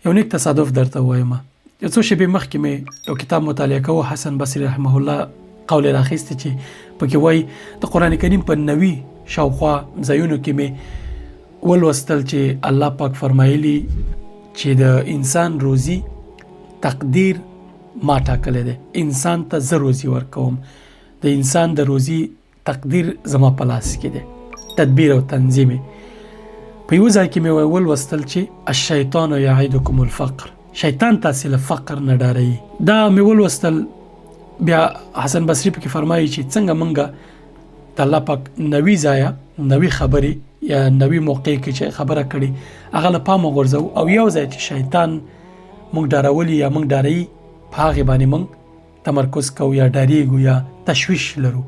یو نیک تصادف درته وایم. یو څو شېبې مخکې مې یو کتاب مطالعه کوه، حسن بصري رحمه الله قول راخیستی چې پکې وایي د قرآن کریم په 90 شاوخوا ځایونو کې مې ولوستل چې الله پاک فرمایلی چې د انسان روزي تقدیر ما ټاکلی دی. انسان ته زه روزي ورکوم، د انسان د روزي تقدیر زما په لاس کې دی، تدبیر او تنظیم. په یو ځای کې مې ولوستل چې الشیطان یعدکم الفقر، شیطان تاسې له فقر نه ډاروي. دا مې ولوستل. بیا حسن بصري پکې فرمایي چې څنګه مونږ د الله پاک 90 ځایه 90 خبرې یا 90 موقع کې چې خبره کړي هغه له پامه غورځو، او یو ځای چې شیطان مونږ ډارولي یا مونږ ډاروي په هغې باندې مونږ تمرکز کوو یا ډاریږو یا تشویش لرو.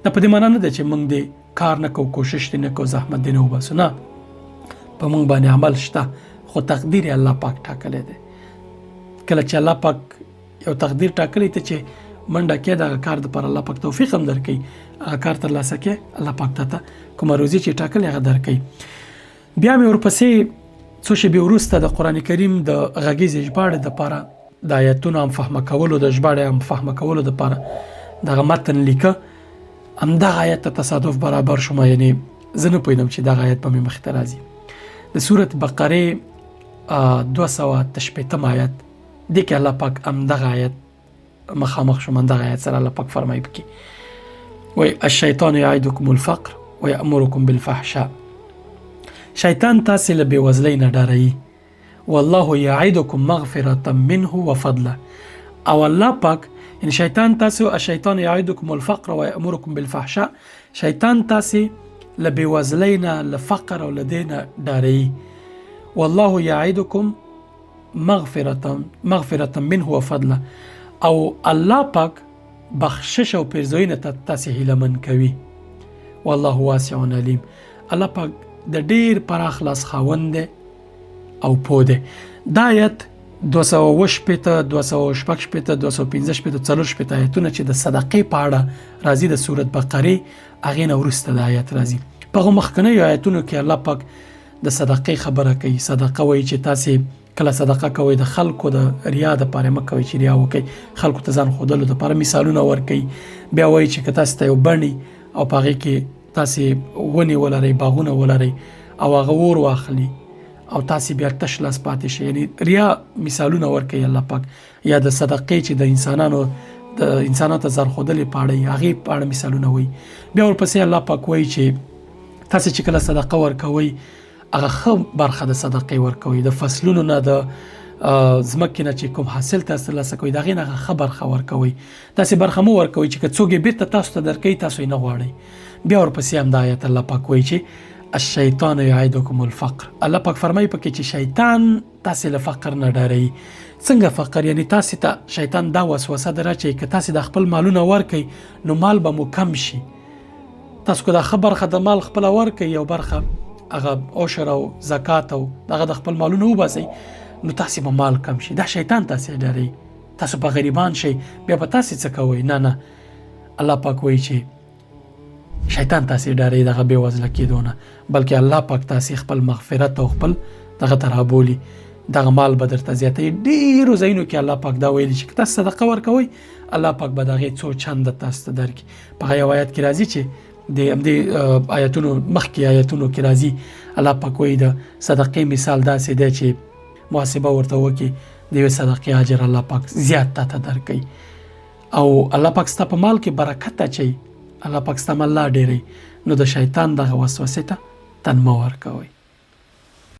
دا په دې معنا نه ده چې مونږ دې کار نه کوو، کوشش دې نه کوو، زحمت دې نه وباسو. نه، په مونږ باندې عمل شته، خو تقدیر الله پاک ټاکلی دی. کله چې الله پاک یو تقدیر ټاکلی ته چې منډه کې دغه کار دپاره الله پاک توفیق هم درکوي، هغه کار ترلاسه کې الله پاک ته کومه روزي چې ټاکلی هغه درکوي. بیا مې ورپسې څو شېبې وروسته د قرآن کریم د غږیزې ژباړې دپاره د آیتونو هم فهمه کولو، د ژباړې هم فهمه کولو دپاره دغه متن لیکه. همدغه آیت ته تصادف برابر شوم، یعنې زه نه پوهېدم چې دغه آیت به مې مخې ته راځي. د سورت بقرې 288 آیت دې کې الله پاک همدغه آیت مخامخ شوم. همدغه آیت سره الله پاک فرمایي پکې وایي الشیطان یعدکم الفقر ویأمرکم بالفحشاء، شیطان تاسې له بېوزلۍ نه ډاروي، والله یعدکم مغفرة منه وفضله، او الله پاک یعنی شیطان تاسو الشیطان یعدکم الفقر ویأمرکم بالفحشاء، شیطان تاسې له بېوزلۍ نه، له فقر او له دې نه ډاروي. والله یعدکم مغفرة منه وفضله، او الله پاک بخشش او پیرزوینه ته تاسې هیلهمن کوي. والله واسع علیم، الله پاک د ډیر پراخ لاس خاوند دی او پوه دی. دا آیت 280 216 215 4 آیتونه چې د صدقې په اړه راځي د سورت بقرې، هغې نه وروسته د آیت راځي. په هغو مخکنیو آیتونو کې الله پاک د صدقې خبره کوي. صدقه وایي چې تاسې کله صدقه کوئ د خلکو د ریا دپاره مه کوئ چې ریا وکئ، خلکو ته ځان ښودلو دپاره مثالونه ورکوي. بیا وایي چې که تاسې ته یو بڼ او په هغې کې تاسې ونې ولرئ، باغونه ولرئ، او هغه اور واخلي او تاسې بیا تش لاس پاتې شئ، یعنې ریا مثالونه ورکوي الله پاک. یا د صدقې چې د انسانانو ته ځان ښودلې په اړه هغې په اړه مثالونه وایي. بیا ورپسې الله پاک وایي چې تاسې چې کله صدقه ورکوئ هغه ښه برخه د صدقې ورکوئ، د فصلونو نه، د ځمکې نه چې کوم حاصل تاسو ترلاسه کوئ د هغې نه هغه ښه برخه ورکوئ. داسې برخه مه ورکوئ چې که څوک یې بېرته تاسو ته درکوي تاسو یې نه غواړئ. بیا ورپسې هم دا آیت الله پاک وایي چې الشیطان یعدکم الفقر، الله پاک فرمایي پکې چې شیطان تاسې له فقر نه ډاروي. څنګه فقر؟ یعنی تاسې ته شیطان دا وسوسه در اچوي که تاسې د خپل مالونه ورکوئ نو مال به مو کم شي. تاسو که دا ښه برخه د مال خپله ورکوئ، یو برخه هغه عشر او زکات او دغه د خپل مالونه وباسئ، نو تاسې به مال کم شي. دا شیطان تاسې ډاروي، تاسو به غریبان شئ، بیا به تاسې څه کوئ؟ نه، الله پاک وایي چې شیطان تاسې ډاروي دغه بېوزله کېدو نه، بلکې الله پاک تاسې خپل مغفرت او خپل دغه ته رابولي، دغه مال به درته زیاتوي. ډېرو ځایونو کې الله پاک دا ویلي چې که تاسو صدقه ورکوئ الله پاک به د هغې څو چنده تاسو ته درکړي. په هغه یو آیت کې راځي چې د همدې آیتونو مخکې آیتونو کې راځي الله پاک وایي د صدقې مثال داسې دی چې محاسبه ورته وکړي د یوې صدقې اجر الله پاک زیات تا ته درکوي، او الله پاک ستا په مال کې برکت اچوي، الله پاک ستا مال لا ډېروي. نو د شیطان دغه وسوسې ته تن مه ورکوئ.